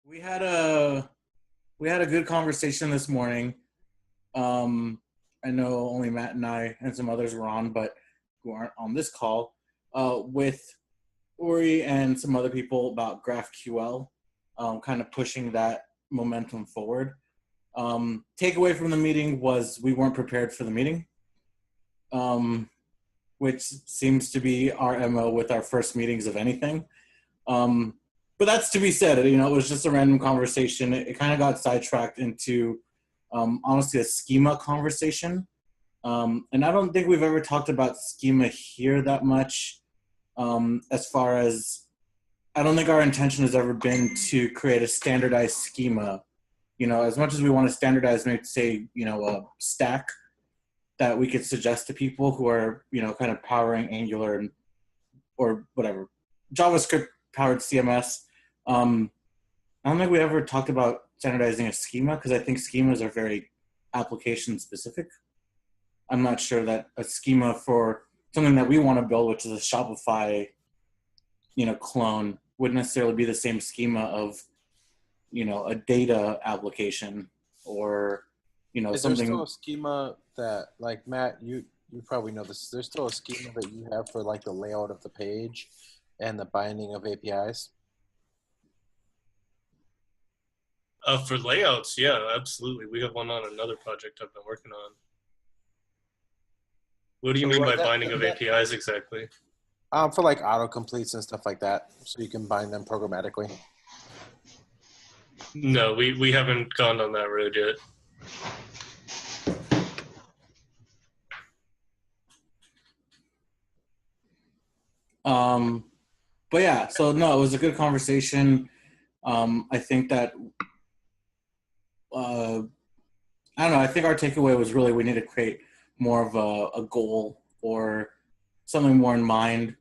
We had a we had a good conversation this morning. I know only Matt and I and some others were on, but who aren't on this call, with Uri and some other people about GraphQL, kind of pushing that momentum forward. Takeaway from the meeting was we weren't prepared for the meeting, which seems to be our MO with our first meetings of anything. But that's to be said. It was just a random conversation. It kind of got sidetracked into, honestly, a schema conversation. And I don't think we've ever talked about schema here that much. As far as, I don't think our intention has ever been to create a standardized schema. As much as we want to standardize, maybe say, a stack that we could suggest to people who are, kind of powering Angular or whatever, JavaScript powered CMS. I don't think we ever talked about standardizing a schema because I think schemas are very application specific. I'm not sure that a schema for something that we want to build, which is a Shopify, clone, would necessarily be the same schema of, a data application or, Is something. there still a schema that, like Matt, you probably know this. There's still a schema that you have for like the layout of the page and the binding of APIs? For layouts, yeah, absolutely. We have one on another project I've been working on. What do you mean by binding of APIs exactly? For like autocompletes and stuff like that, so you can bind them programmatically. No, we haven't gone down that road yet. But yeah, so no, it was a good conversation. I think that, I don't know, I think our takeaway was really we need to create more of a goal or something more in mind.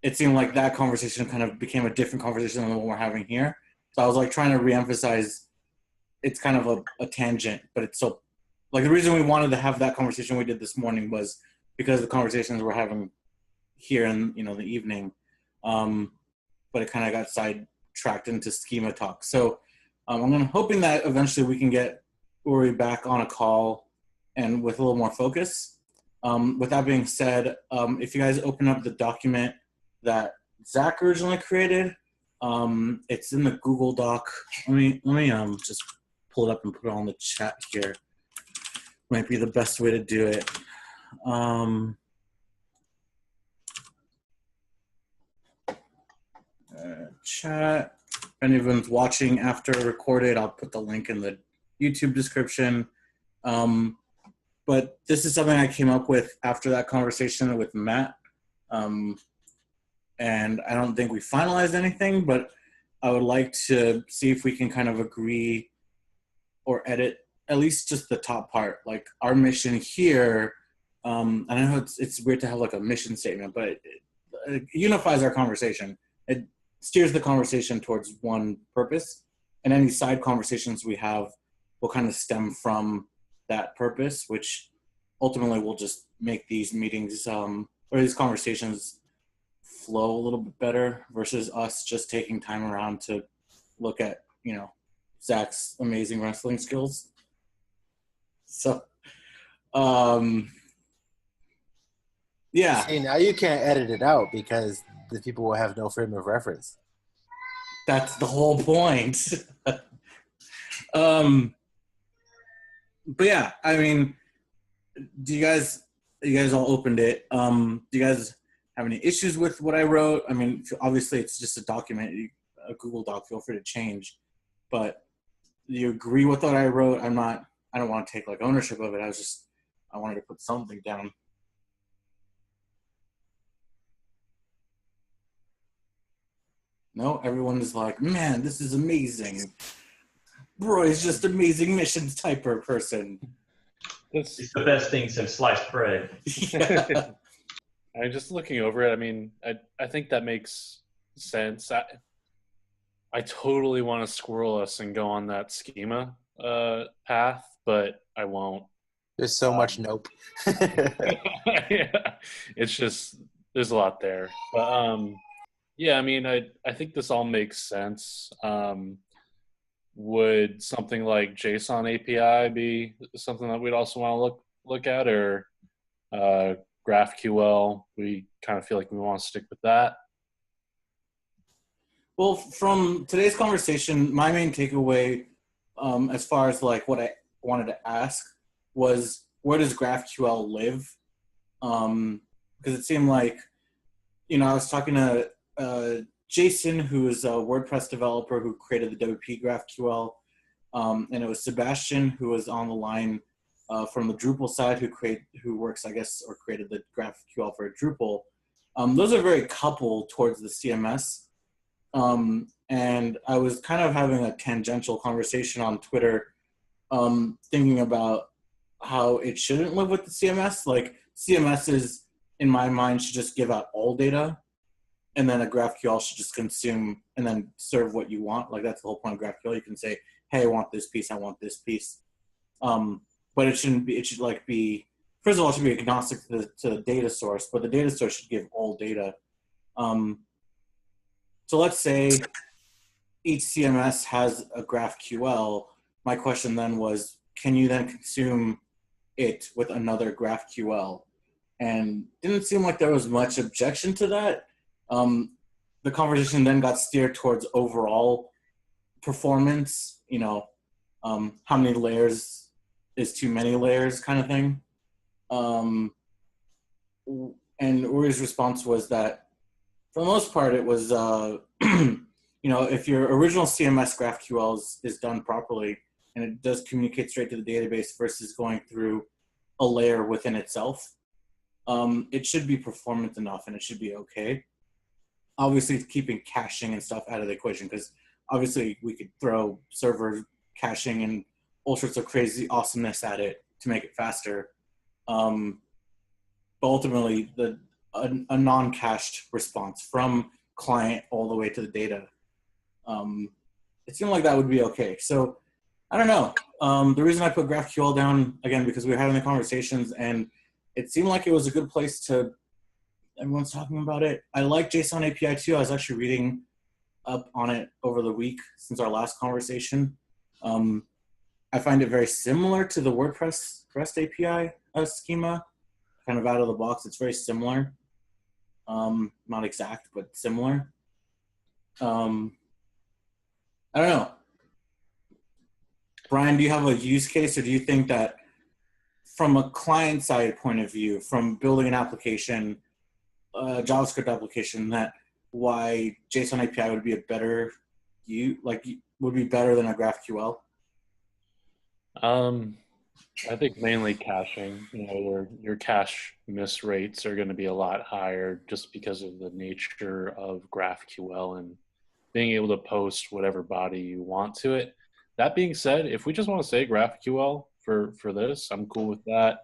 It seemed like that conversation kind of became a different conversation than the one we're having here. So I was like trying to reemphasize it's kind of a tangent, but it's so, like the reason we wanted to have that conversation we did this morning was because the conversations we're having here in, the evening. But it kind of got sidetracked into schema talk. So I'm hoping that eventually we can get Uri back on a call and with a little more focus. With that being said, if you guys open up the document that Zach originally created, it's in the Google Doc. Let me just pull it up and put it on the chat here. Might be the best way to do it. Chat. If anyone's watching after recorded, I'll put the link in the YouTube description. But this is something I came up with after that conversation with Matt. And I don't think we finalized anything, but I would like to see if we can kind of agree or edit at least just the top part. Like our mission here, and I know it's weird to have like a mission statement, but it unifies our conversation. It steers the conversation towards one purpose, and any side conversations we have will kind of stem from that purpose, which ultimately will just make these meetings or these conversations flow a little bit better versus us just taking time around to look at, Zach's amazing wrestling skills. So, yeah. See, now you can't edit it out because the people will have no frame of reference. That's the whole point. But yeah, I mean, you guys all opened it. Do you guys have any issues with what I wrote? I mean, obviously it's just a document, a Google Doc, feel free to change, but do you agree with what I wrote? I don't want to take like ownership of it. I wanted to put something down. No, everyone is like, man, this is amazing. Roy's just amazing missions typer person. It's the best thing since sliced bread. Yeah. I'm just looking over it. I mean, I think that makes sense. I totally want to squirrel us and go on that schema path, but I won't. There's so much nope. Yeah, it's just, there's a lot there. But yeah, I mean, I think this all makes sense. would something like JSON API be something that we'd also want to look at, or GraphQL? We kind of feel like we want to stick with that. Well, from today's conversation, my main takeaway, as far as like what I wanted to ask, was where does GraphQL live? Because it seemed like, I was talking to Jason, who is a WordPress developer who created the WP GraphQL, and it was Sebastian, who was on the line from the Drupal side, who works, I guess, or created the GraphQL for Drupal. Those are very coupled towards the CMS. And I was kind of having a tangential conversation on Twitter, thinking about how it shouldn't live with the CMS. Like CMSs, in my mind, should just give out all data, and then a GraphQL should just consume and then serve what you want. Like that's the whole point of GraphQL. You can say, hey, I want this piece, I want this piece. But it shouldn't be, it should like be, first of all, it should be agnostic to the data source, but the data source should give all data. So let's say each CMS has a GraphQL. My question then was, can you then consume it with another GraphQL? And didn't seem like there was much objection to that. The conversation then got steered towards overall performance, how many layers is too many layers kind of thing. And Uri's response was that for the most part, it was, if your original CMS GraphQL is done properly and it does communicate straight to the database versus going through a layer within itself, it should be performant enough and it should be okay. Obviously, keeping caching and stuff out of the equation, because obviously we could throw server caching and all sorts of crazy awesomeness at it to make it faster. But ultimately, a non-cached response from client all the way to the data, it seemed like that would be okay. So I don't know. The reason I put GraphQL down, again, because we were having the conversations and it seemed like it was a good place to, everyone's talking about it. I like JSON API too. I was actually reading up on it over the week since our last conversation. I find it very similar to the WordPress REST API schema, kind of out of the box. It's very similar. Not exact, but similar. I don't know. Brian, do you have a use case, or do you think that from a client side point of view, from building an application, a JavaScript application, that why JSON API would be would be better than a GraphQL? I think mainly caching. Your cache miss rates are going to be a lot higher just because of the nature of GraphQL and being able to post whatever body you want to it. That being said, if we just want to say GraphQL for this, I'm cool with that.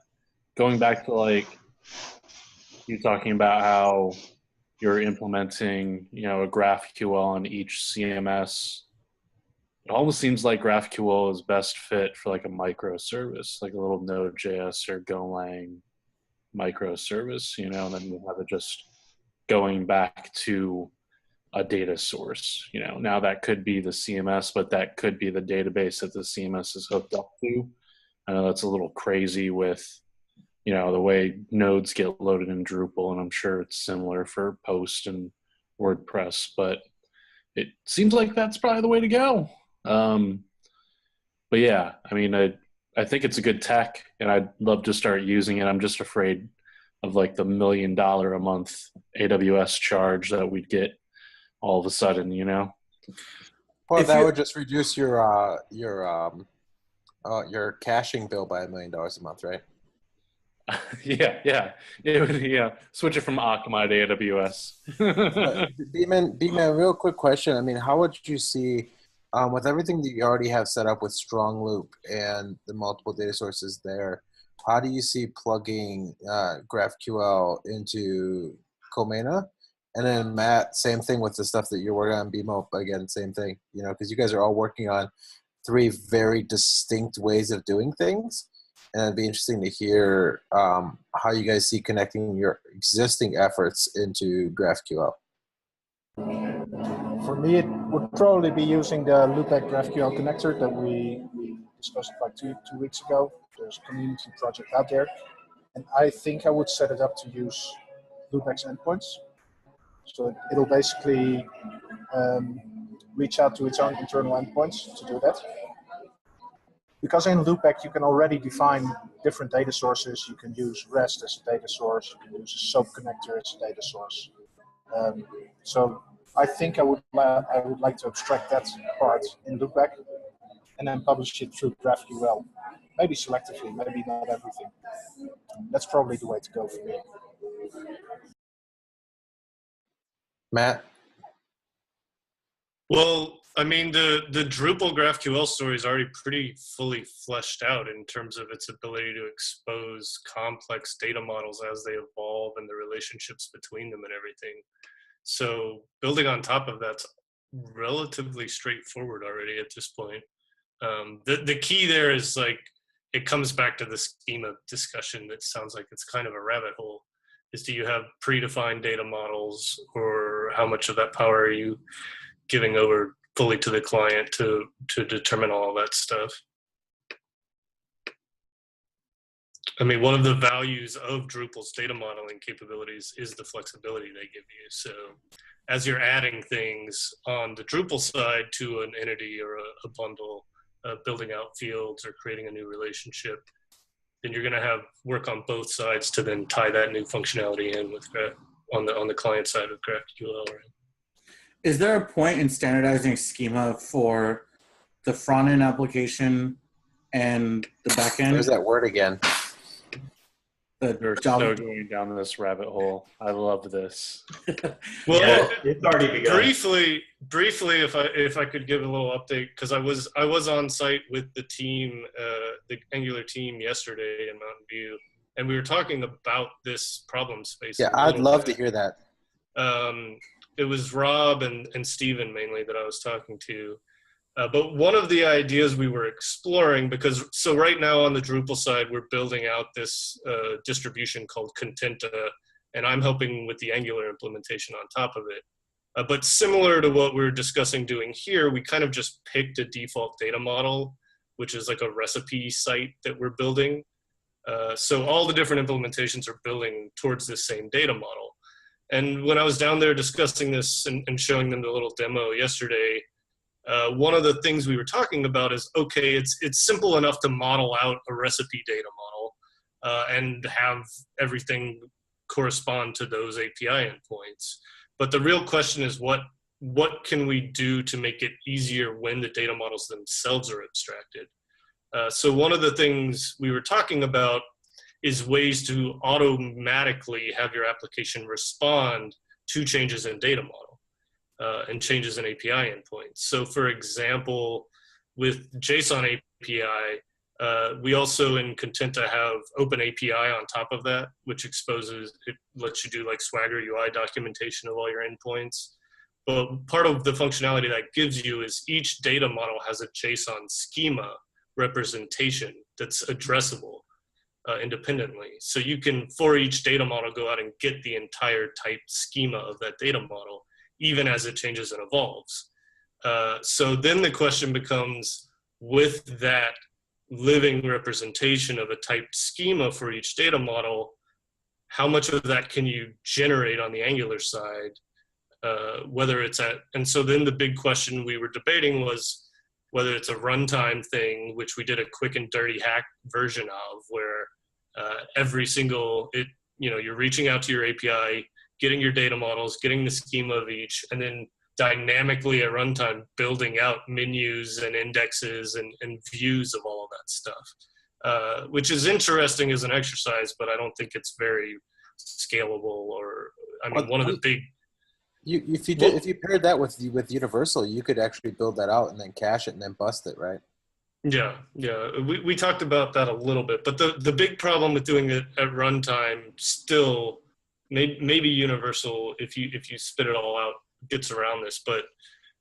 Going back to like you talking about how you're implementing, a GraphQL on each CMS. It almost seems like GraphQL is best fit for like a microservice, like a little Node.js or Golang microservice, and then you have it just going back to a data source. Now that could be the CMS, but that could be the database that the CMS is hooked up to. I know that's a little crazy with, the way nodes get loaded in Drupal, and I'm sure it's similar for Post and WordPress, but it seems like that's probably the way to go. But yeah, I think it's a good tech and I'd love to start using it. I'm just afraid of like the $1 million a month AWS charge that we'd get all of a sudden, Well, that would just reduce your caching bill by $1 million a month, right? Yeah. It would, switch it from Akamai to AWS. B-Man, real quick question. How would you see, with everything that you already have set up with Strong Loop and the multiple data sources there, how do you see plugging GraphQL into Comena? And then Matt, same thing with the stuff that you're working on BMO. Again, same thing, because you guys are all working on 3 very distinct ways of doing things. And it'd be interesting to hear how you guys see connecting your existing efforts into GraphQL. For me, would probably be using the loopback GraphQL connector that we discussed like two weeks ago. There's a community project out there. And I think I would set it up to use loopback's endpoints. So it'll basically reach out to its own internal endpoints to do that. Because in loopback, you can already define different data sources. You can use REST as a data source. You can use a SOAP connector as a data source. So I think I would like to abstract that part in loopback and then publish it through GraphQL. Maybe selectively, maybe not everything. That's probably the way to go for me. Matt? Well, I mean, the Drupal GraphQL story is already pretty fully fleshed out in terms of its ability to expose complex data models as they evolve and the relationships between them and everything. So building on top of that's relatively straightforward already at this point. The key there is like, it comes back to the schema discussion that sounds like it's kind of a rabbit hole. Is do you have predefined data models, or how much of that power are you giving over fully to the client to determine all of that stuff? I mean, one of the values of Drupal's data modeling capabilities is the flexibility they give you. So as you're adding things on the Drupal side to an entity or a bundle, building out fields or creating a new relationship, then you're going to have work on both sides to then tie that new functionality in with on the client side of GraphQL. Right? Is there a point in standardizing schema for the front end application and the back end? There's that word again. We're so going down this rabbit hole. I love this. Well, yeah, it's already begun. Briefly, if I could give a little update, because I was on site with the team, the Angular team yesterday in Mountain View, and we were talking about this problem space. Yeah, I'd love to hear that. It was Rob and Steven mainly that I was talking to. But one of the ideas we were exploring, so right now on the Drupal side, we're building out this distribution called Contenta, and I'm helping with the Angular implementation on top of it. But similar to what we're discussing doing here, we kind of just picked a default data model, which is like a recipe site that we're building. So all the different implementations are building towards this same data model. And when I was down there discussing this and showing them the little demo yesterday, one of the things we were talking about is, okay, it's simple enough to model out a recipe data model and have everything correspond to those API endpoints. But the real question is, what can we do to make it easier when the data models themselves are abstracted? So one of the things we were talking about is ways to automatically have your application respond to changes in data model. And changes in API endpoints. So for example, with JSON API, we also in Contenta have Open API on top of that, which it lets you do like Swagger UI documentation of all your endpoints. But part of the functionality that gives you is each data model has a JSON schema representation that's addressable independently. So you can, for each data model, go out and get the entire type schema of that data model, even as it changes and evolves. So then the question becomes, with that living representation of a type schema for each data model, how much of that can you generate on the Angular side, and so then the big question we were debating was whether it's a runtime thing, which we did a quick and dirty hack version of, where you're reaching out to your API, getting your data models, getting the schema of each, and then dynamically at runtime building out menus and indexes and views of all of that stuff, which is interesting as an exercise, but I don't think it's very scalable. One of the big... If you paired that with Universal, you could actually build that out and then cache it and then bust it, right? Yeah. We talked about that a little bit, but the big problem with doing it at runtime still... Maybe Universal, if you spit it all out, gets around this, but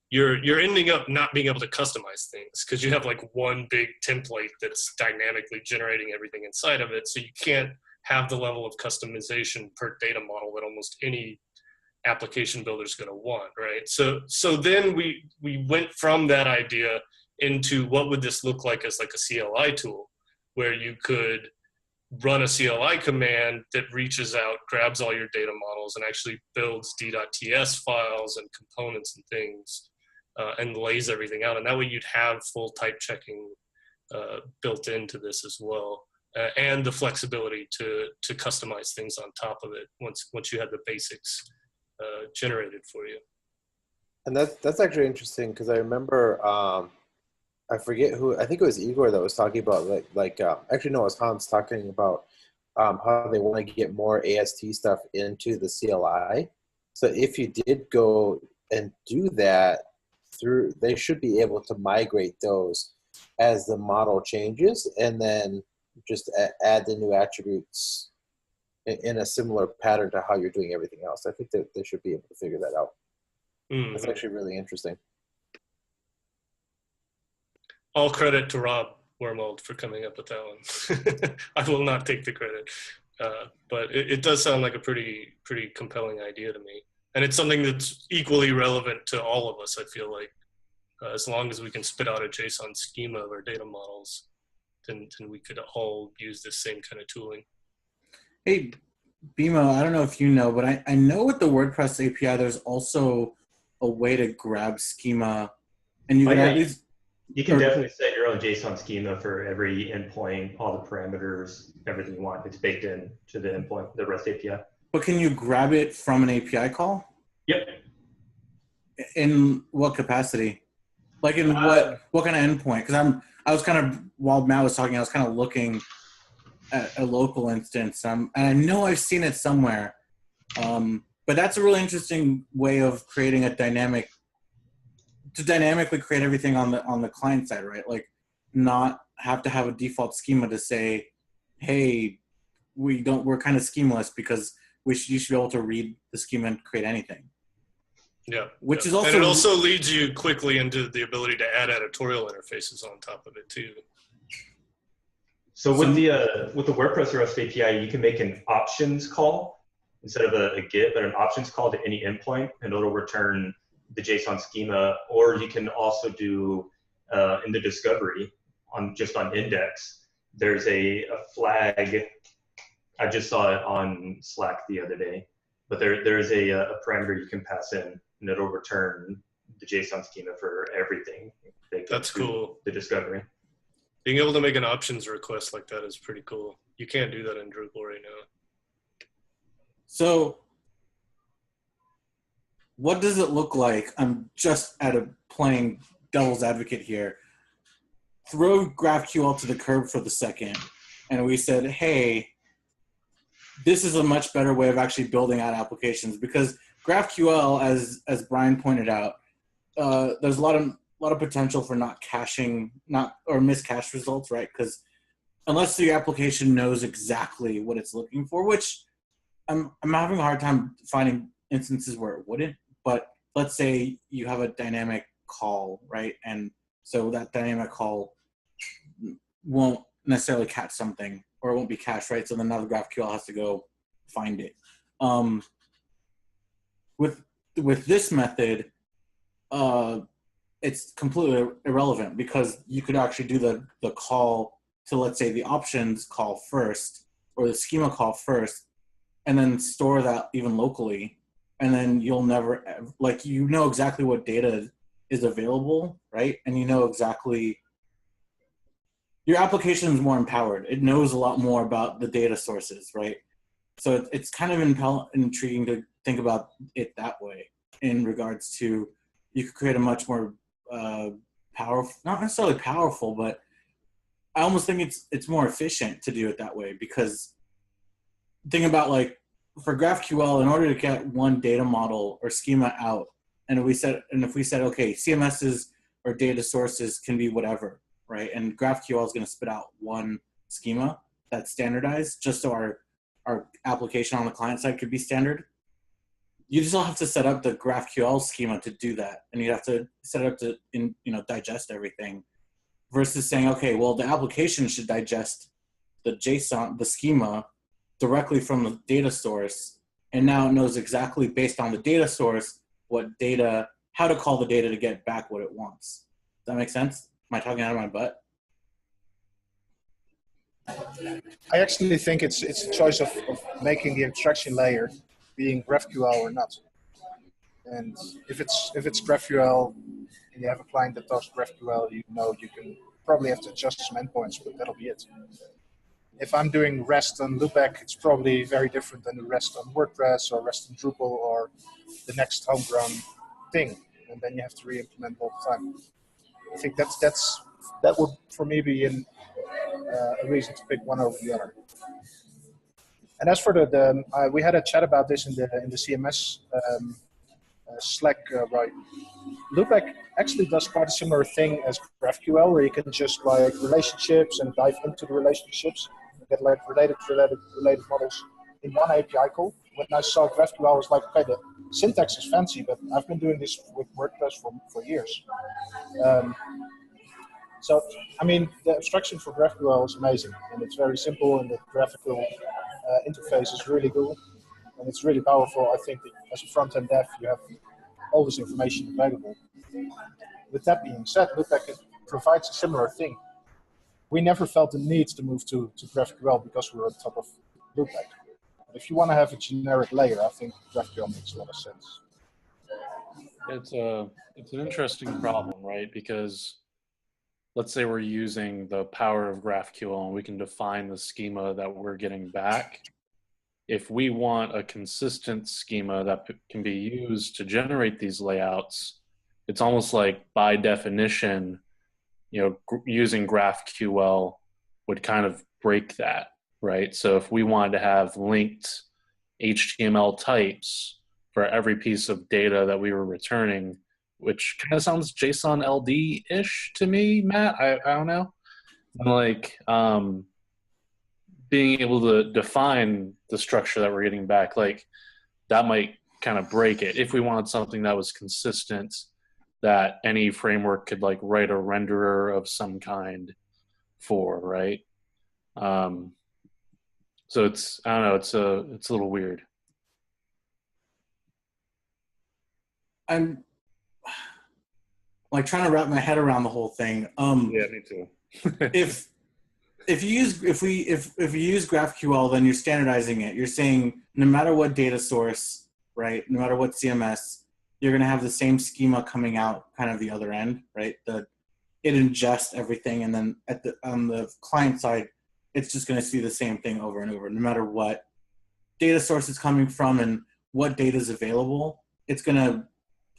you're ending up not being able to customize things because you have like one big template that's dynamically generating everything inside of it. So you can't have the level of customization per data model that almost any application builder is going to want, right? So then we went from that idea into what would this look like as like a CLI tool, where you could run a CLI command that reaches out, grabs all your data models, and actually builds d.ts files and components and things, and lays everything out. And that way you'd have full type checking built into this as well, and the flexibility to customize things on top of it once you had the basics generated for you. And that's actually interesting, because I remember I forget who, I think it was Igor that was talking about actually no, it was Hans talking about how they want to get more AST stuff into the CLI. So if you did go and do that they should be able to migrate those as the model changes, and then just add the new attributes in a similar pattern to how you're doing everything else. I think that they should be able to figure that out. Mm-hmm. That's actually really interesting. All credit to Rob Wormold for coming up with that one. I will not take the credit, but it does sound like a pretty compelling idea to me, and it's something that's equally relevant to all of us. I feel like as long as we can spit out a JSON schema of our data models, then we could all use this same kind of tooling. Hey, Bimo, I don't know if you know, but I know with the WordPress API, there's also a way to grab schema, and you can at least. You can definitely set your own JSON schema for every endpoint, all the parameters, everything you want. It's baked in to the endpoint, the REST API. But can you grab it from an API call? Yep. In what capacity? Like in what kind of endpoint? Because I was kind of, while Matt was talking, I was kind of looking at a local instance, and I know I've seen it somewhere. But that's a really interesting way of creating a to dynamically create everything on the client side, right? Like, not have to have a default schema to say, hey, we're kind of schemaless, because you should be able to read the schema and create anything. Yeah. Is also, and it also leads you quickly into the ability to add editorial interfaces on top of it too. So with the WordPress REST API, you can make an options call instead of a GET, but an options call to any endpoint, and it'll return the JSON schema. Or you can also do in the discovery on index, there's a flag. I just saw it on Slack the other day, but there's a parameter you can pass in, and it'll return the JSON schema for everything. That's cool. The discovery. Being able to make an options request like that is pretty cool. You can't do that in Drupal right now. So what does it look like? I'm just playing devil's advocate here. Throw GraphQL to the curb for the second, and we said, hey, this is a much better way of actually building out applications, because GraphQL, as Brian pointed out, there's a lot of potential for not caching, or miscached results, right? Because unless the application knows exactly what it's looking for, which I'm having a hard time finding instances where it wouldn't. But let's say you have a dynamic call, right? And so that dynamic call won't necessarily catch something, or it won't be cached, right? So then now the GraphQL has to go find it. With this method, it's completely irrelevant, because you could actually do the call to, let's say, the options call first, or the schema call first, and then store that even locally. And then you'll never, you know exactly what data is available, right? And you know exactly, your application is more empowered. It knows a lot more about the data sources, right? So it's kind of intriguing to think about it that way, in regards to, you could create a much more powerful, not necessarily powerful, but I almost think it's more efficient to do it that way, because think about, like, for GraphQL, in order to get one data model or schema out, and if we said, okay, CMSs or data sources can be whatever, right? And GraphQL is going to spit out one schema that's standardized, just so our application on the client side could be standard. You still have to set up the GraphQL schema to do that, and you have to set it up to digest everything, versus saying, okay, well, the application should digest the JSON, the schema, directly from the data source, and now it knows exactly based on the data source how to call the data to get back what it wants. Does that make sense? Am I talking out of my butt? I actually think it's a choice of making the abstraction layer being GraphQL or not. And if it's GraphQL and you have a client that does GraphQL, you can probably have to adjust some endpoints, but that'll be it. If I'm doing REST on Loopback, it's probably very different than the REST on WordPress or REST on Drupal or the next homegrown thing, and then you have to re-implement all the time. I think that would for me be a reason to pick one over the other. And as for we had a chat about this in the CMS Slack, right? Loopback actually does quite a similar thing as GraphQL, where you can just like relationships and dive into the relationships, and get like related models in one API call. When I saw GraphQL, I was like, okay, the syntax is fancy, but I've been doing this with WordPress for years. So, I mean, the abstraction for GraphQL is amazing, and it's very simple, and the graphical interface is really cool, and it's really powerful. I think that as a front-end dev, you have all this information available. With that being said, Loopback provides a similar thing. We never felt the need to move to GraphQL because we were on top of Loopback. But if you want to have a generic layer, I think GraphQL makes a lot of sense. It's an interesting problem, right? Because let's say we're using the power of GraphQL and we can define the schema that we're getting back. If we want a consistent schema that can be used to generate these layouts, it's almost like by definition, using GraphQL would kind of break that, right? So if we wanted to have linked HTML types for every piece of data that we were returning, which kind of sounds JSON LD-ish to me, Matt. I don't know. Like being able to define the structure that we're getting back, like that might kind of break it. If we wanted something that was consistent, that any framework could like write a renderer of some kind for, right? So it's, I don't know, it's a little weird. I'm like trying to wrap my head around the whole thing. Yeah, me too. If you use GraphQL, then you're standardizing it. You're saying no matter what data source, right? No matter what CMS, you're going to have the same schema coming out kind of the other end, right? It ingests everything, and then on the client side, it's just going to see the same thing over and over. No matter what data source is coming from and what data is available, it's going to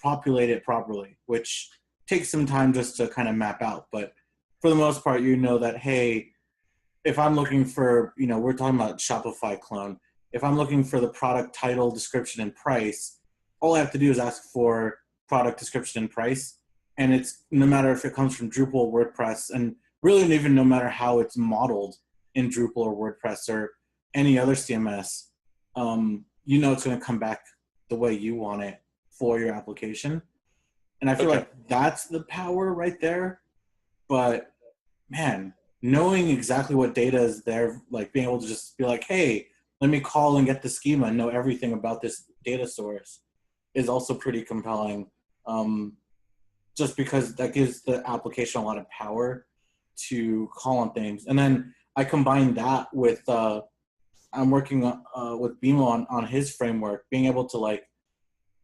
populate it properly, which takes some time just to kind of map out. But for the most part, you know that, hey, if I'm looking for, we're talking about Shopify clone. If I'm looking for the product title, description, and price, all I have to do is ask for product description and price. And it's no matter if it comes from Drupal or WordPress, and really even no matter how it's modeled in Drupal or WordPress or any other CMS, it's going to come back the way you want it for your application. And I feel like that's the power right there. But man, knowing exactly what data is there, like being able to just be like, hey, let me call and get the schema and know everything about this data source is also pretty compelling. Just because that gives the application a lot of power to call on things. And then I combine that with, I'm working with Bimo on his framework, being able to like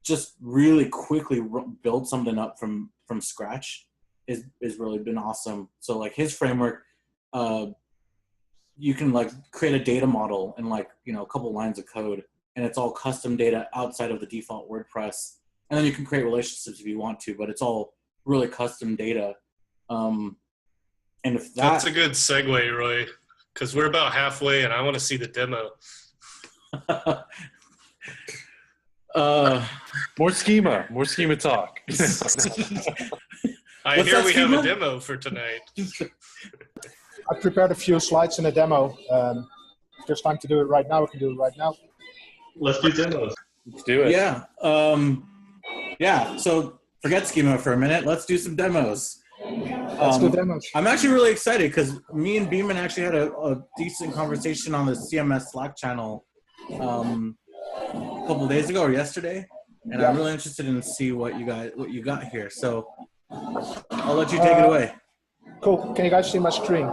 just really quickly build something up from scratch is really been awesome. So like his framework, you can like create a data model in like, a couple lines of code, and it's all custom data outside of the default WordPress. And then you can create relationships if you want to, but it's all really custom data. And if that's a good segue, Roy, because we're about halfway and I want to see the demo. More schema talk. I hear we have a demo for tonight. I prepared a few slides in a demo. If there's time to do it right now, we can do it right now. Let's do demos. Let's do it. Yeah. So forget schema for a minute. Let's do some demos. Let's do demos. I'm actually really excited because me and Beeman actually had a decent conversation on the CMS Slack channel couple days ago or yesterday, and Yeah. I'm really interested in see what you got here. So I'll let you take it away. Cool. Can you guys see my screen?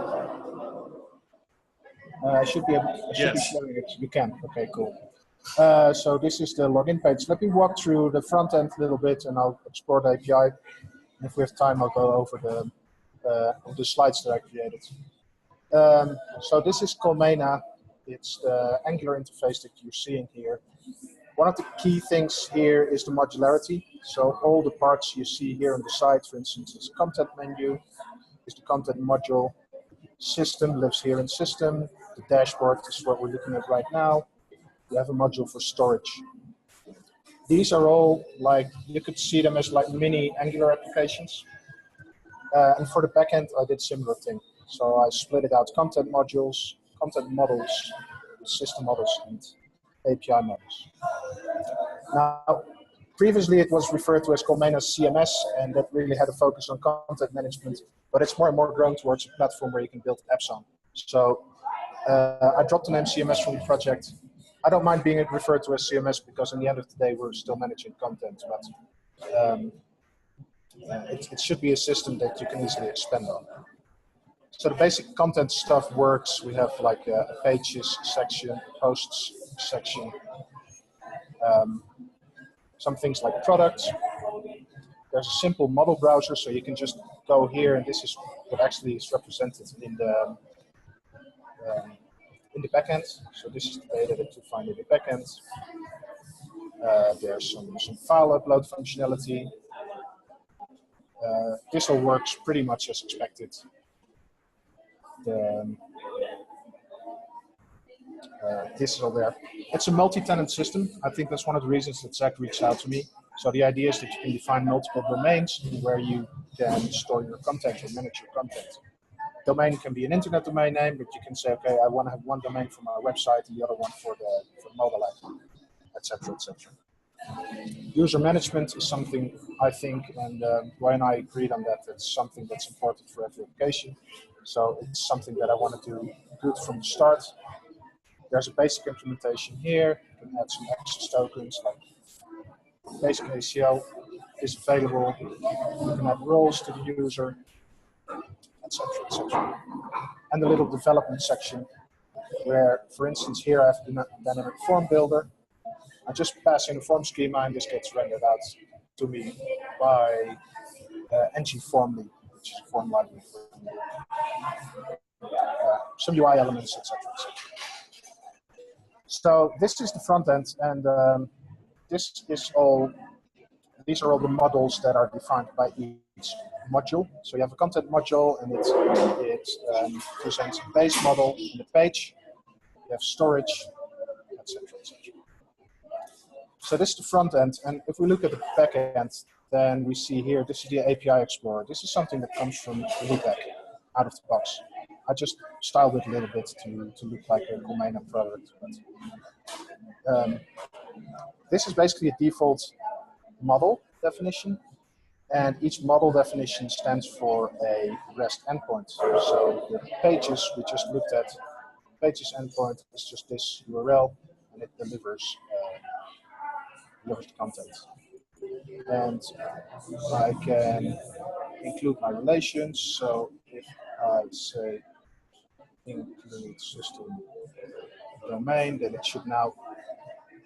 I should be Yes. sharing it. You can. Okay, cool. So this is the login page. Let me walk through the front end a little bit, and I'll explore the API. And if we have time, I'll go over the slides that I created. So this is Colmena. It's the Angular interface that you're seeing here. One of the key things here is the modularity. So all the parts you see here on the side, for instance, is content menu, is the content module. System lives here in system. The dashboard is what we're looking at right now. We have a module for storage. These are all like, you could see them as like mini Angular applications. And for the backend, I did similar thing. So I split it out: content modules, content models, system models, and API models. Now, previously it was referred to as Colmena CMS, and that really had a focus on content management, but it's more and more grown towards a platform where you can build apps on. So I dropped the name CMS from the project. I don't mind being referred to as CMS because in the end of the day, we're still managing content, but it should be a system that you can easily expand on. So the basic content stuff works. We have like a pages section, a posts section, some things like products. There's a simple model browser, so you can just go here, and this is what actually is represented in the backend. So this is the data that you find in the backend. There's some file upload functionality. This all works pretty much as expected. This is all there. It's a multi-tenant system. I think that's one of the reasons that Zach reached out to me. So the idea is that you can define multiple domains where you can store your content or manage your content. Domain can be an internet domain name, but you can say, okay, I want to have one domain for my website and the other one for mobile app, etc., etc. User management is something I think, and Roy and I agreed on that. It's something that's important for every application. So it's something that I want to do good from the start. There's a basic implementation here. You can add some access tokens like basic ACL is available. You can add roles to the user, etc., etc. And the little development section where, for instance, here I have the dynamic form builder. I just pass in a form schema and this gets rendered out to me by ngFormly, which is a form library for some UI elements, etc., etc. So this is the front end, and these are all the models that are defined by each module. So you have a content module, and it presents a base model in the page. You have storage, etc., etc. So this is the front end, and if we look at the back end, then we see here, this is the API Explorer. This is something that comes from Loopback out of the box. I just styled it a little bit to look like a Colmena product. But, this is basically a default model definition, and each model definition stands for a REST endpoint. So the pages we just looked at, pages endpoint is just this URL, and it delivers the content. And I can include my relations. So if I say include system domain, then it should now,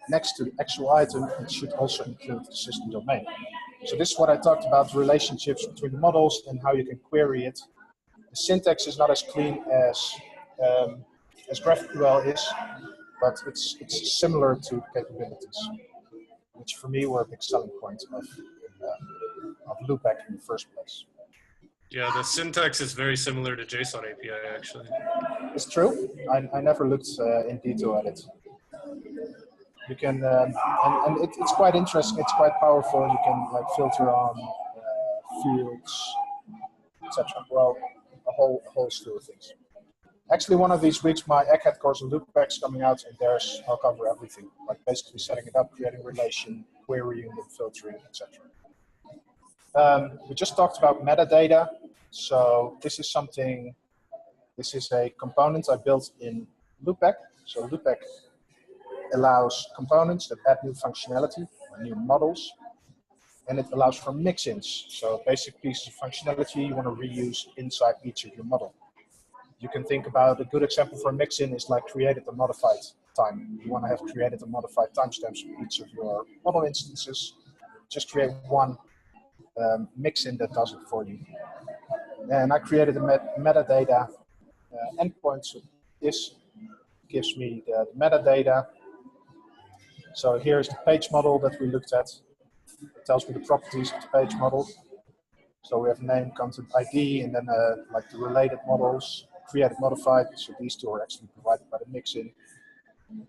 next to the actual item, it should also include the system domain. So this is what I talked about, the relationships between the models and how you can query it. The syntax is not as clean as GraphQL is, but it's similar to capabilities, which for me were a big selling point of Loopback in the first place. Yeah, the syntax is very similar to JSON API, actually. It's true. I never looked in detail at it. You can, and it's quite interesting. It's quite powerful. You can like filter on fields, etc. Well, a whole slew of things. Actually, one of these weeks, my Egghead course on Loopback's coming out, and there's I'll cover everything, like basically setting it up, creating relation, querying them, filtering, etc. We just talked about metadata. So this is something. This is a component I built in Loopback. So Loopback allows components that add new functionality, or new models, and it allows for mix-ins. So basic pieces of functionality you want to reuse inside each of your model. You can think about a good example for a mix-in is like created and modified time. You want to have created and modified timestamps for each of your model instances. Just create one mix-in that does it for you. And I created a metadata endpoint. So this gives me the metadata. So here's the page model that we looked at. It tells me the properties of the page model. So we have name, content, ID, and then like the related models, created, modified. So these two are actually provided by the mixin.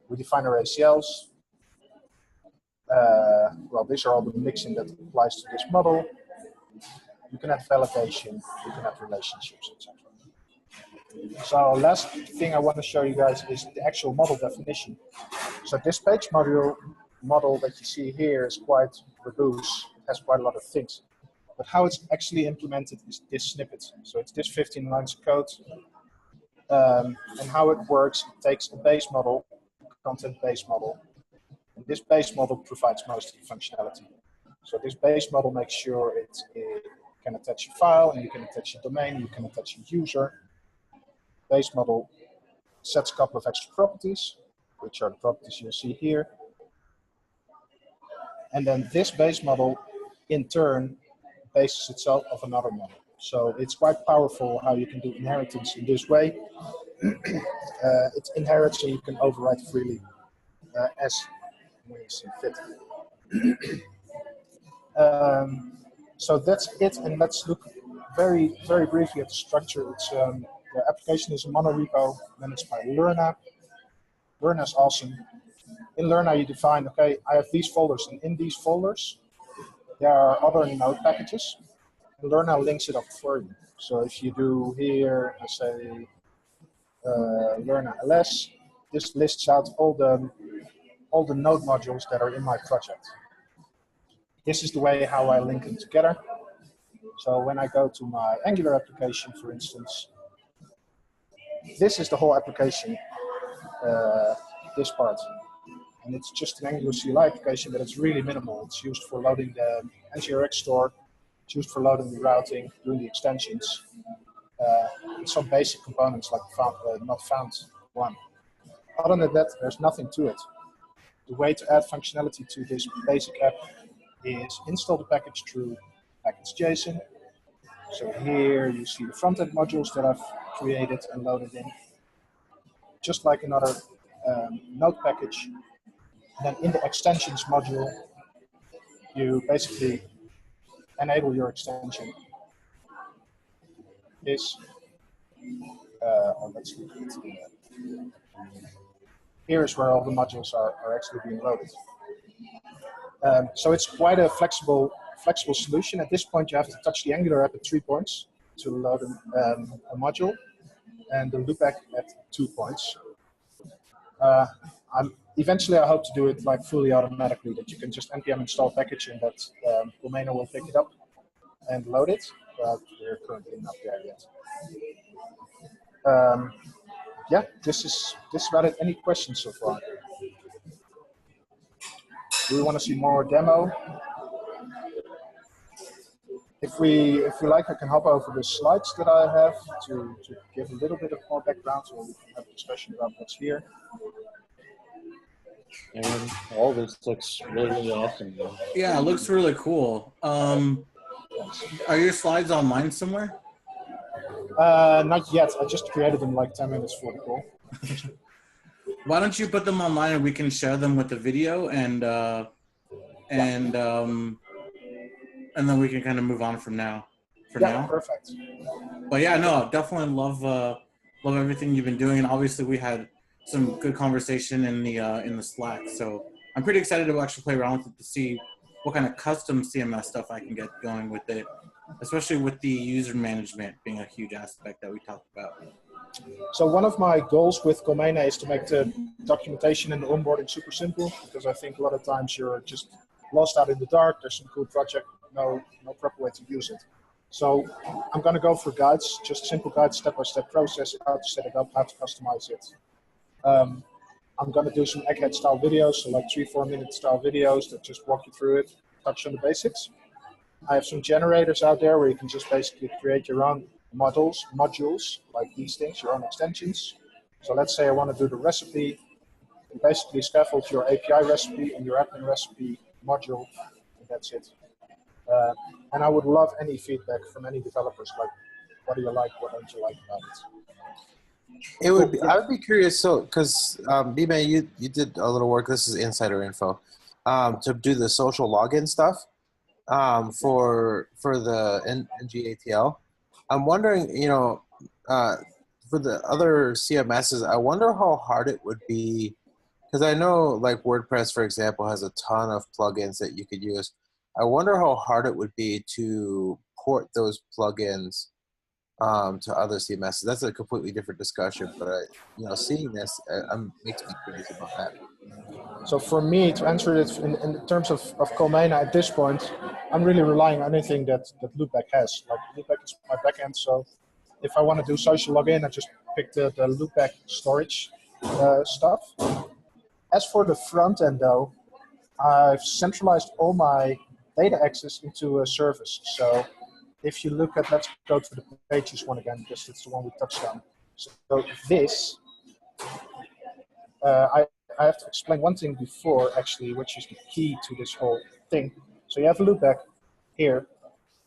We define our ACLs. Well, these are all the mixin that applies to this model. You can add validation, you can add relationships, etc. So last thing I want to show you guys is the actual model definition. So this page model that you see here is quite verbose. It has quite a lot of things. But how it's actually implemented is this snippet. So it's this 15 lines of code. And how it works, it takes a base model, content base model. And this base model provides most of the functionality. So this base model makes sure it can attach a file, and you can attach a domain, you can attach a user. Base model sets a couple of extra properties, which are the properties you see here. And then this base model, in turn, bases itself off another model. So it's quite powerful how you can do inheritance in this way. It inherits and you can override freely as you see fit. So that's it, and let's look very, very briefly at the structure. It's, the application is a monorepo managed by Lerna. Lerna is awesome. In Lerna, you define, okay, I have these folders, and in these folders, there are other node packages. And Lerna links it up for you. So if you do here, let's say, Lerna ls, this lists out all the node modules that are in my project. This is the way how I link them together. So when I go to my Angular application, for instance, this is the whole application, this part. And it's just an Angular CLI application, but it's really minimal. It's used for loading the NGRX store. It's used for loading the routing, doing the extensions, and some basic components like not found one. Other than that, there's nothing to it. The way to add functionality to this basic app is install the package through package.json. So here you see the front-end modules that I've created and loaded in, just like another node package. And then in the extensions module, you basically enable your extension. This, let's look at the, here is where all the modules are actually being loaded. So it's quite a flexible solution. At this point, you have to touch the Angular app at 3 points to load a module, and the loopback at 2 points. Eventually, I hope to do it like fully automatically, that you can just npm install package and that Domena will pick it up and load it, but we're currently not there yet. Yeah, this is about it. Any questions so far? Do we want to see more demo? If we like, I can hop over the slides that I have to give a little bit of more background, so we can have a discussion about what's here. And all this looks really, really awesome, though. Yeah, it looks really cool. Are your slides online somewhere? Not yet. I just created them like 10 minutes before the call. Why don't you put them online and we can share them with the video, and then we can kind of move on from now. Yeah, perfect. But yeah, no, definitely love everything you've been doing, and obviously we had some good conversation in the Slack. So I'm pretty excited to actually play around with it to see what kind of custom CMS stuff I can get going with it, especially with the user management being a huge aspect that we talked about. So one of my goals with Domena is to make the documentation and the onboarding super simple, because I think a lot of times you're just lost out in the dark. There's some cool project, no proper way to use it. So I'm going to go for guides, just simple guides, step-by-step process, how to set it up, how to customize it. I'm going to do some egghead style videos, so like 3-4 minute style videos that just walk you through it, touch on the basics. I have some generators out there where you can just basically create your own modules, like these things, your own extensions. So let's say I want to do the recipe. You basically scaffold your API recipe and your admin recipe module, and that's it. And I would love any feedback from any developers, like what do you like, what don't you like about it? It would be, I would be curious, so, because B-Man, you did a little work, this is insider info, to do the social login stuff for the NGATL. I'm wondering, you know, for the other CMSs, I wonder how hard it would be, because I know like WordPress, for example, has a ton of plugins that you could use. I wonder how hard it would be to port those plugins to other CMSs. That's a completely different discussion, but you know, seeing this makes me curious about that. So for me to answer it in terms of Colmena at this point, I'm really relying on anything that Loopback has. Like Loopback is my backend, so if I want to do social login, I just pick the Loopback storage stuff. As for the front end though, I've centralized all my data access into a service. So if you look at, let's go to the pages one again, because it's the one we touched on. So this, I have to explain one thing before actually, which is the key to this whole thing. So you have Loopback here.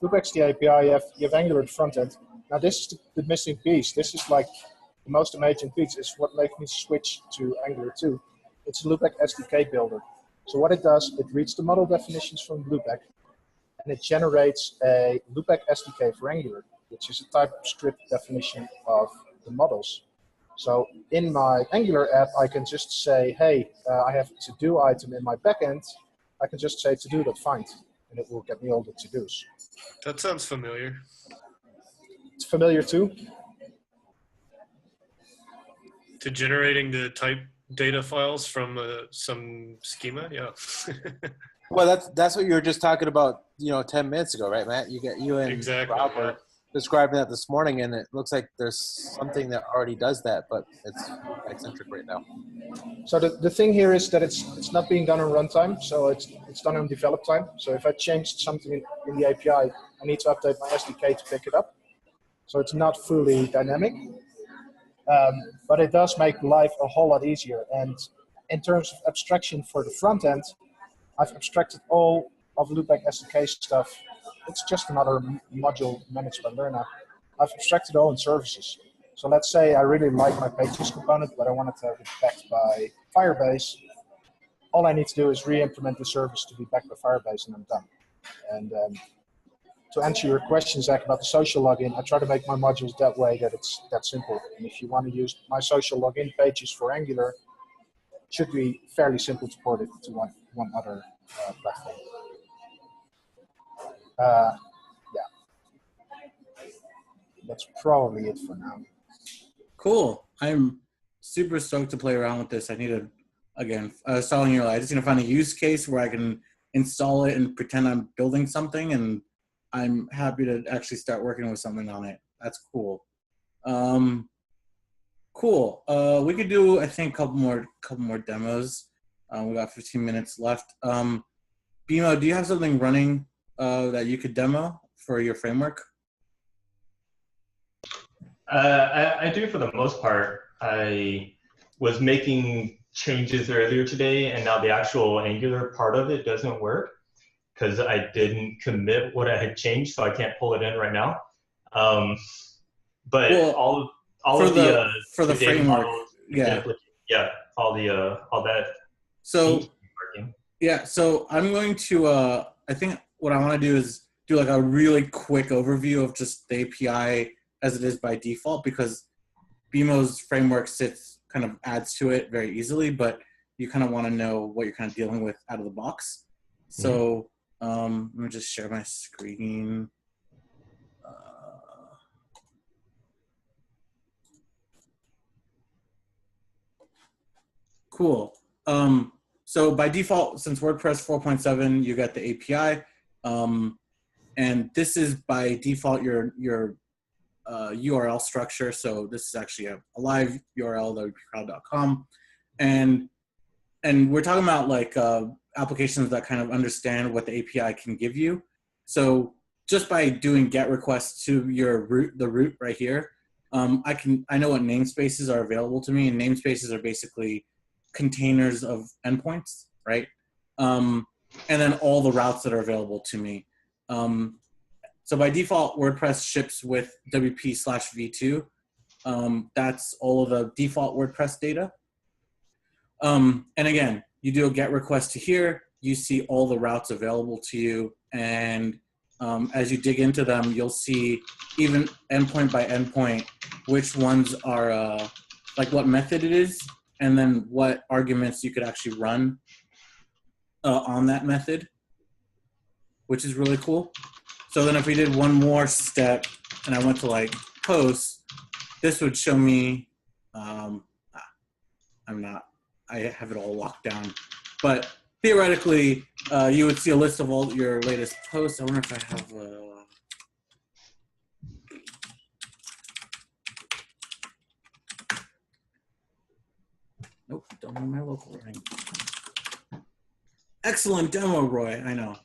Loopback's the API, you have Angular at the front end. Now this is the missing piece. This is like the most amazing piece. It's what made me switch to Angular 2. It's Loopback Sdk Builder. So what it does, it reads the model definitions from Loopback, and it generates a Loopback SDK for Angular, which is a TypeScript definition of the models. So in my Angular app, I can just say, hey, I have a to-do item in my backend. I can just say to-do.find, and it will get me all the to-dos. That sounds familiar. It's familiar too. To generating the type data files from some schema, yeah. Well, that's what you were just talking about, you know, 10 minutes ago, right, Matt? You and Exactly, Rob yeah. were describing that this morning, and it looks like there's something that already does that, but it's eccentric right now. So the thing here is that it's not being done on runtime, so it's done on develop time. So if I changed something in the API, I need to update my SDK to pick it up. So it's not fully dynamic, but it does make life a whole lot easier. And in terms of abstraction for the front end, I've abstracted all of Loopback SDK stuff. It's just another module managed by Lerna. I've abstracted all in services. So let's say I really like my pages component, but I want it to have it backed by Firebase. All I need to do is re-implement the service to be backed by Firebase, and I'm done. And to answer your question, Zach, about the social login, I try to make my modules that way that it's that simple. And if you want to use my social login pages for Angular, it should be fairly simple to port it to one other platform. Yeah, that's probably it for now. Cool. I'm super stoked to play around with this. I need to, again, I was telling you, I just need to find a use case where I can install it and pretend I'm building something, and I'm happy to actually start working with something on it. That's cool. Cool. We could do, I think, a couple more demos. We got 15 minutes left. Bimo, do you have something running that you could demo for your framework? I do for the most part. I was making changes earlier today, and now the actual Angular part of it doesn't work because I didn't commit what I had changed, so I can't pull it in right now. But well, all of the framework, yeah, all that. So yeah, so I'm going to. I think what I want to do is do like a really quick overview of just the API as it is by default, because Bimo's framework adds to it very easily, but you kind of want to know what you're kind of dealing with out of the box. So let me just share my screen. Cool. So by default, since WordPress 4.7, you got the API, and this is by default your URL structure. So this is actually a live URL, that would be crowd.com. and we're talking about like applications that kind of understand what the API can give you. So just by doing GET requests to your root, the root right here, I know what namespaces are available to me, and namespaces are basically containers of endpoints, right? And then all the routes that are available to me. So by default, WordPress ships with WP/v2. That's all of the default WordPress data. And again, you do a GET request to here, you see all the routes available to you, and as you dig into them, you'll see even endpoint by endpoint, which ones are like what method it is, and then what arguments you could actually run on that method, which is really cool. So then if we did one more step and I went to like posts, this would show me, I have it all locked down, but theoretically, you would see a list of all your latest posts. I wonder if I have nope, don't have my local ring. Excellent demo, Roy. I know.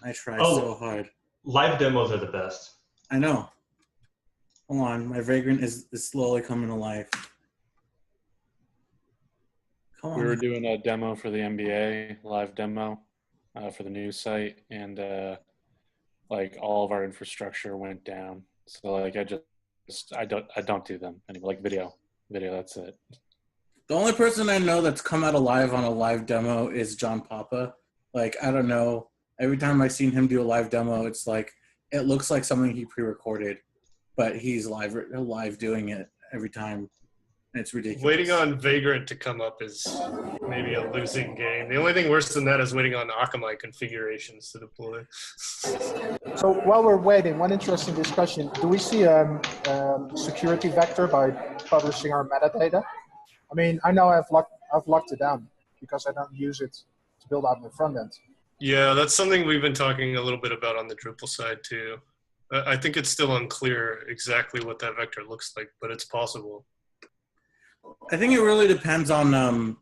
I tried so hard. Live demos are the best. I know. Hold on, my Vagrant is slowly coming to life. Come on. We were doing a demo for the NBA, live demo for the news site, and like all of our infrastructure went down. So like I don't do them anymore. Like video, that's it. The only person I know that's come out alive on a live demo is John Papa. Like, I don't know. Every time I've seen him do a live demo, it's like, it looks like something he pre-recorded, but he's live doing it every time. It's ridiculous. Waiting on Vagrant to come up is maybe a losing game. The only thing worse than that is waiting on Akamai configurations to deploy. So while we're waiting, one interesting discussion. Do we see a security vector by publishing our metadata? I mean, I know I've locked it down because I don't use it to build out my front end. Yeah, that's something we've been talking a little bit about on the Drupal side too. I think it's still unclear exactly what that vector looks like, but it's possible. I think it really depends on,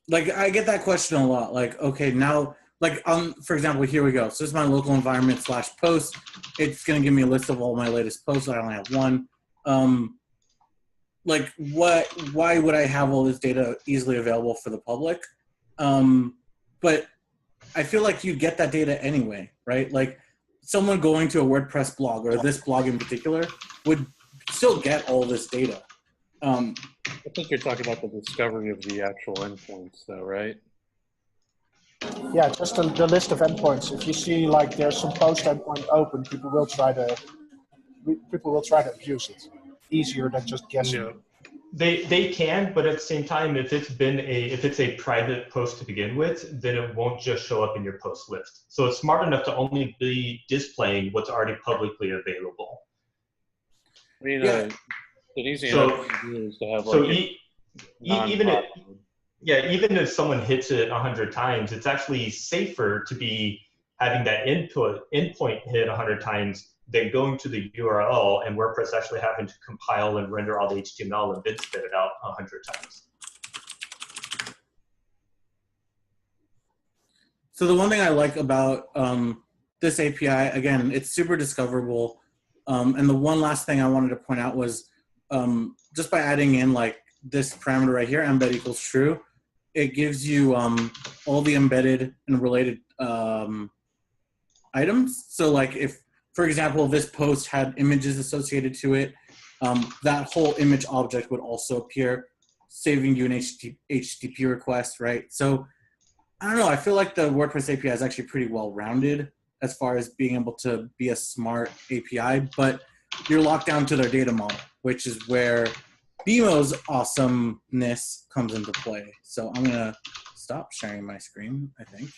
like, I get that question a lot. Like, okay, now, like, for example, here we go. So this is my local environment / post. It's going to give me a list of all my latest posts. I only have one. Like, why would I have all this data easily available for the public? But I feel like you get that data anyway, right? Like, someone going to a WordPress blog, or this blog in particular, would still get all this data. I think you're talking about the discovery of the actual endpoints, though, right? Yeah, just the list of endpoints. If you see like there's some post endpoint open, people will try to abuse it. Easier than just guessing. Yeah. They can, but at the same time, if it's a private post to begin with, then it won't just show up in your post list. So it's smart enough to only be displaying what's already publicly available. I mean, Yeah. an easy enough to do is to have like even if someone hits it 100 times, it's actually safer to be having that endpoint hit 100 times than going to the URL and WordPress actually having to compile and render all the HTML and then spit it out 100 times. So the one thing I like about this API, again, it's super discoverable. And the one last thing I wanted to point out was just by adding in like this parameter right here, embed equals true, it gives you all the embedded and related items. So like if, for example, this post had images associated to it, that whole image object would also appear, saving you an HTTP request, right? So I don't know, I feel like the WordPress API is actually pretty well-rounded as far as being able to be a smart API, but you're locked down to their data model, which is where BMO's awesomeness comes into play. So I'm gonna stop sharing my screen, I think.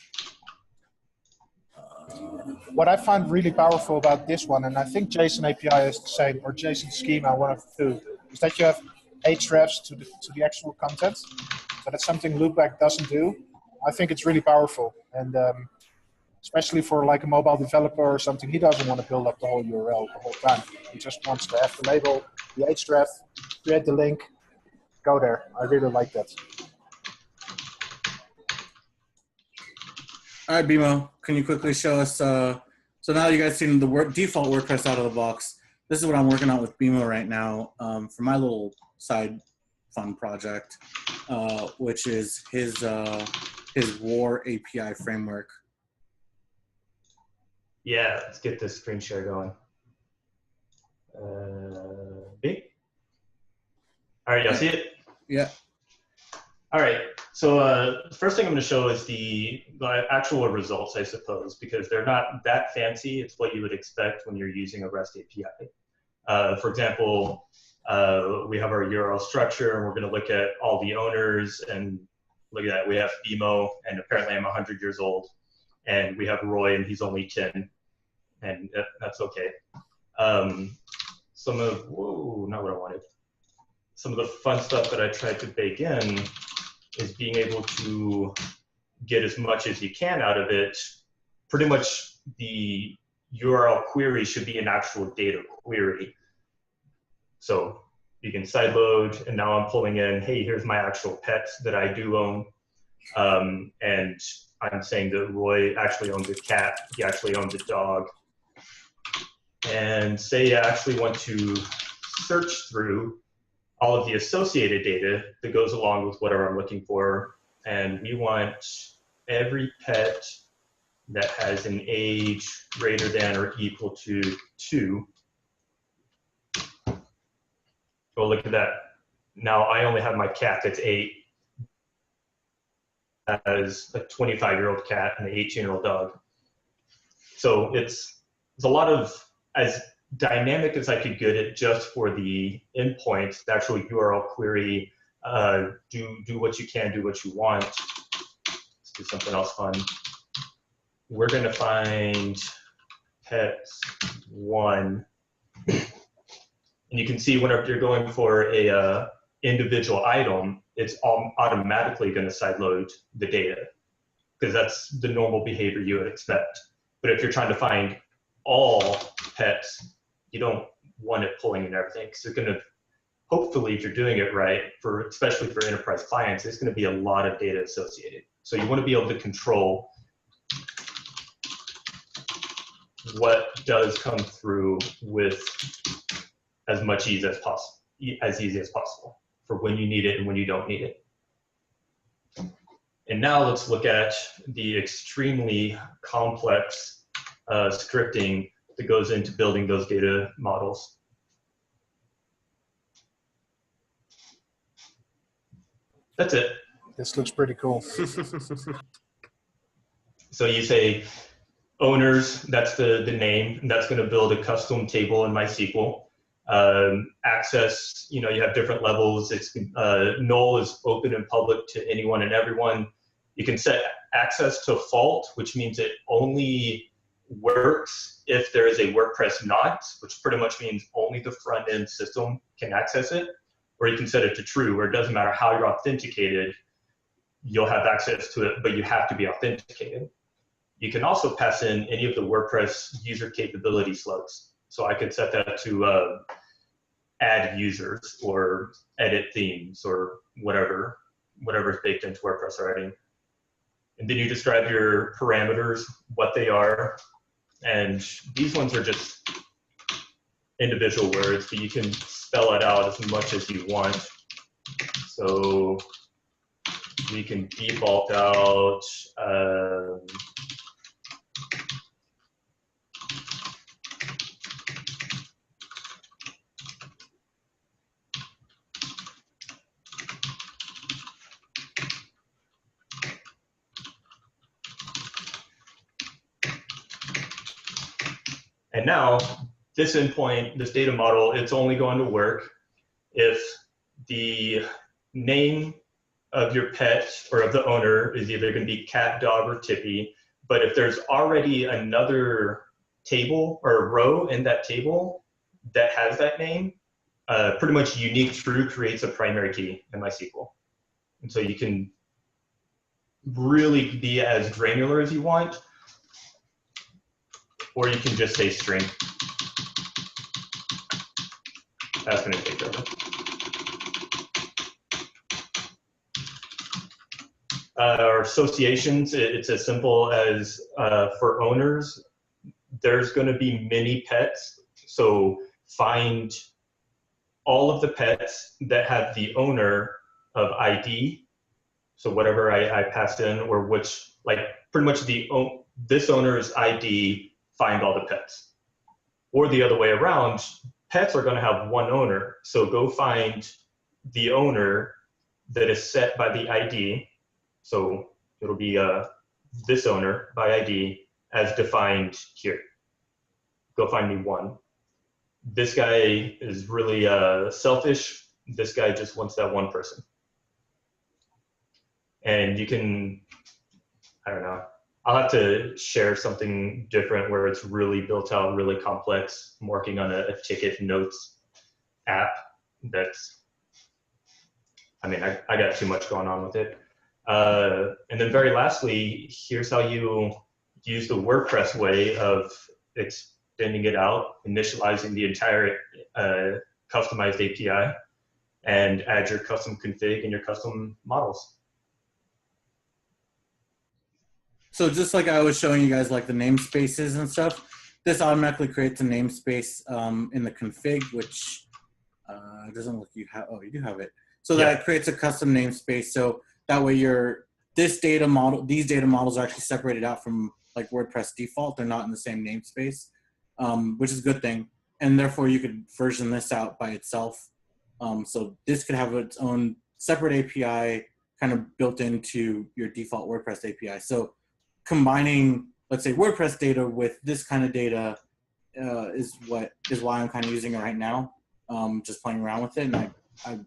What I find really powerful about this one, and I think JSON API is the same, or JSON schema, one of the two, is that you have hrefs to the actual content. So that's something Loopback doesn't do. I think it's really powerful, and especially for like a mobile developer or something, he doesn't want to build up the whole URL the whole time. He just wants to have the label, the href, create the link, go there. I really like that. All right, Bimo, can you quickly show us? So now you guys seen the default WordPress out of the box. This is what I'm working on with Bimo right now for my little side fun project, which is his War API framework. Yeah, let's get this screen share going. B? All right, y'all see it? Yeah. All right, so the first thing I'm going to show is the actual results, I suppose, because they're not that fancy. It's what you would expect when you're using a REST API. For example, we have our URL structure, and we're going to look at all the owners, and look at that. We have Bimo, and apparently I'm 100 years old, and we have Roy, and he's only 10, and that's okay. Some of, whoa, not what I wanted. Some of the fun stuff that I tried to bake in is being able to get as much as you can out of it. Pretty much the URL query should be an actual data query. So you can sideload, and now I'm pulling in, hey, here's my actual pets that I do own. And I'm saying that Roy actually owns a cat, he actually owns a dog. And say I actually want to search through all of the associated data that goes along with whatever I'm looking for. And we want every pet that has an age greater than or equal to 2. Oh, look at that. Now I only have my cat that's 8, as a 25-year-old cat and an 18-year-old dog. So it's a lot of, as dynamic as I could get it just for the endpoints, the actual URL query, do what you can, do what you want. Let's do something else fun. We're going to find pets 1. And you can see whenever you're going for a individual item, it's automatically going to sideload the data, because that's the normal behavior you would expect. But if you're trying to find all pets, you don't want it pulling in everything, because you're going to, hopefully, if you're doing it right, especially for enterprise clients, there's going to be a lot of data associated. So you want to be able to control what does come through with as much ease as possible, for when you need it and when you don't need it. And now let's look at the extremely complex scripting that goes into building those data models. That's it. This looks pretty cool. So you say owners, that's the name, and that's going to build a custom table in MySQL. Access, you have different levels. It's null is open and public to anyone and everyone. You can set access to default, which means it only works if there is a WordPress not, which pretty much means only the front end system can access it. Or you can set it to true, where it doesn't matter how you're authenticated, you'll have access to it, but you have to be authenticated. You can also pass in any of the WordPress user capability slugs. So I could set that to add users or edit themes or whatever's baked into WordPress already. And then you describe your parameters, what they are. And these ones are just individual words, but you can spell it out as much as you want. So we can default out and now this endpoint, this data model, it's only going to work if the name of your pet or of the owner is either going to be cat, dog, or Tippy. But if there's already another table or row in that table that has that name, pretty much unique true creates a primary key in MySQL. And so you can really be as granular as you want, or you can just say string. That's going to take over. or associations, it's as simple as for owners, there's going to be many pets. So find all of the pets that have the owner of ID. So whatever I passed in, or which, like pretty much this owner's ID, find all the pets. Or the other way around, pets are going to have one owner. So go find the owner that is set by the ID. So it'll be this owner by ID as defined here. Go find me one. This guy is really selfish. This guy just wants that one person. And you can, I don't know, I'll have to share something different where it's really built out, really complex. I'm working on a ticket notes app that's, I mean, I got too much going on with it. And then very lastly, here's how you use the WordPress way of extending it out, initializing the entire customized API, and add your custom config and your custom models. So just like I was showing you guys, like the namespaces and stuff, this automatically creates a namespace in the config, which doesn't look you have. Oh, you do have it. So yeah. That creates a custom namespace. So that way these data models are actually separated out from like WordPress default. They're not in the same namespace, which is a good thing. And therefore you could version this out by itself. So this could have its own separate API kind of built into your default WordPress API. So combining, let's say, WordPress data with this kind of data is why I'm kind of using it right now. Just playing around with it. And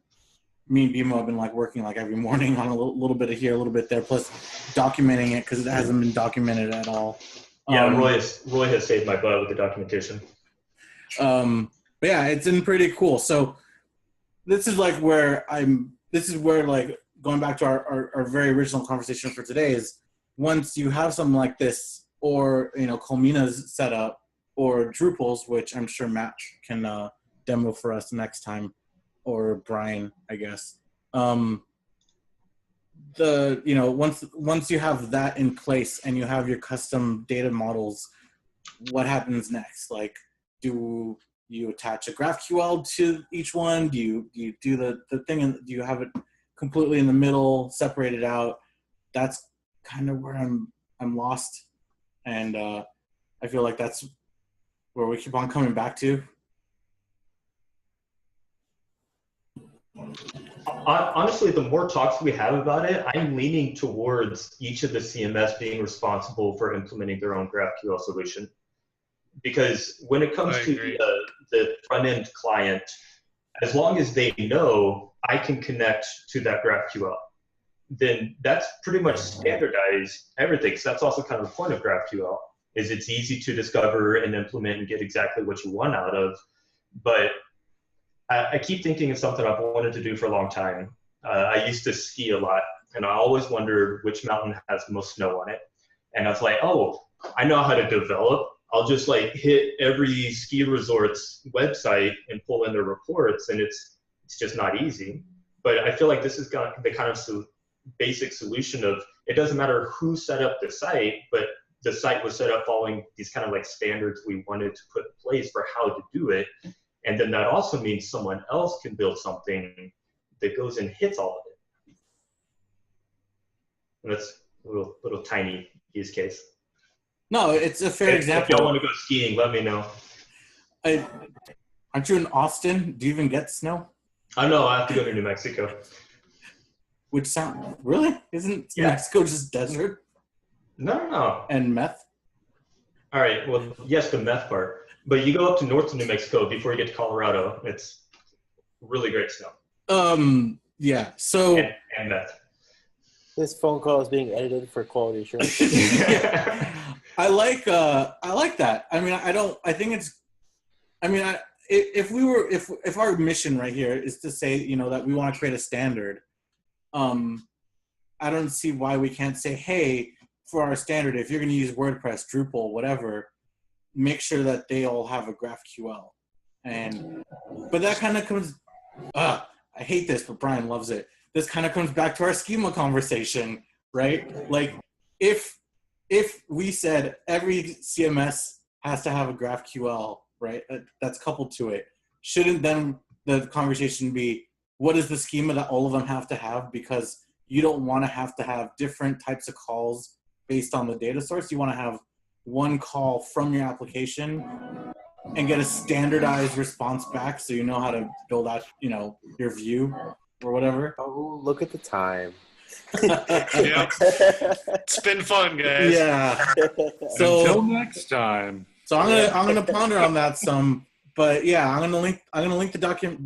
me and BMO have been like working like every morning on a little bit of here, a little bit there, plus documenting it because it hasn't been documented at all. Yeah, Roy has saved my butt with the documentation. But yeah, it's been pretty cool. So this is like where like going back to our very original conversation for today is once you have something like this, or Colmina's setup, or Drupal's, which I'm sure Matt can demo for us next time, or Brian, I guess. Once you have that in place and you have your custom data models, what happens next? Like, do you attach a GraphQL to each one? Do you do the thing, and do you have it completely in the middle, separated out? That's kind of where I'm lost, and I feel like that's where we keep on coming back to. Honestly, the more talks we have about it, I'm leaning towards each of the CMS being responsible for implementing their own GraphQL solution. Because when it comes to the front-end client, as long as they know I can connect to that GraphQL, then that's pretty much standardized everything. So that's also kind of the point of GraphQL, is it's easy to discover and implement and get exactly what you want out of. But I keep thinking of something I've wanted to do for a long time. I used to ski a lot, and I always wondered which mountain has the most snow on it. And I was like, oh, I know how to develop. I'll just like hit every ski resort's website and pull in their reports, and it's just not easy. But I feel like this is got the kind of basic solution of, it doesn't matter who set up the site, but the site was set up following these kind of like standards we wanted to put in place for how to do it. And then that also means someone else can build something that goes and hits all of it. And that's a little tiny use case. No, it's a fair example. If y'all want to go skiing, let me know. Aren't you in Austin? Do you even get snow? I know, I have to go to New Mexico. Which sound, really? Isn't Mexico just desert? No. And meth? All right, well, yes, the meth part. But you go up to north of New Mexico before you get to Colorado. It's really great snow. Yeah. So. And meth. This phone call is being edited for quality assurance. I like that. I mean, I think it's. I mean, if our mission right here is to say, that we want to create a standard, I don't see why we can't say, hey, for our standard, if you're going to use WordPress, Drupal, whatever, make sure that they all have a GraphQL. But that kind of comes, I hate this, but Brian loves it. This kind of comes back to our schema conversation. right? Like if we said every CMS has to have a GraphQL, right? That's coupled to it. Shouldn't then the conversation be, what is the schema that all of them have to have? Because you don't want to have different types of calls based on the data source. You want to have one call from your application and get a standardized response back, so you know how to build out, your view or whatever. Oh, look at the time. Yep. It's been fun, guys. Yeah. Until So next time. So I'm gonna ponder on that some, but yeah, I'm gonna link the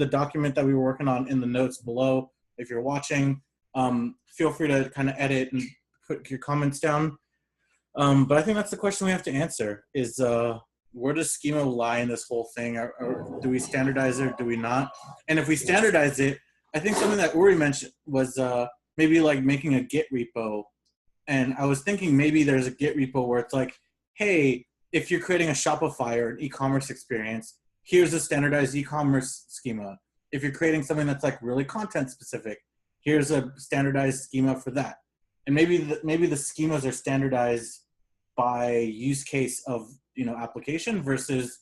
document that we were working on in the notes below. If you're watching, feel free to kind of edit and put your comments down. But I think that's the question we have to answer: is where does schema lie in this whole thing? Or do we standardize it or do we not? And if we standardize it, I think something that Uri mentioned was maybe like making a Git repo. And I was thinking maybe there's a Git repo where it's like, hey, if you're creating a Shopify or an e-commerce experience, here's a standardized e-commerce schema. If you're creating something that's like really content specific, here's a standardized schema for that. And maybe the schemas are standardized by use case of, application versus,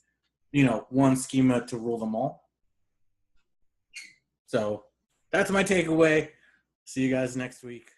one schema to rule them all. So that's my takeaway. See you guys next week.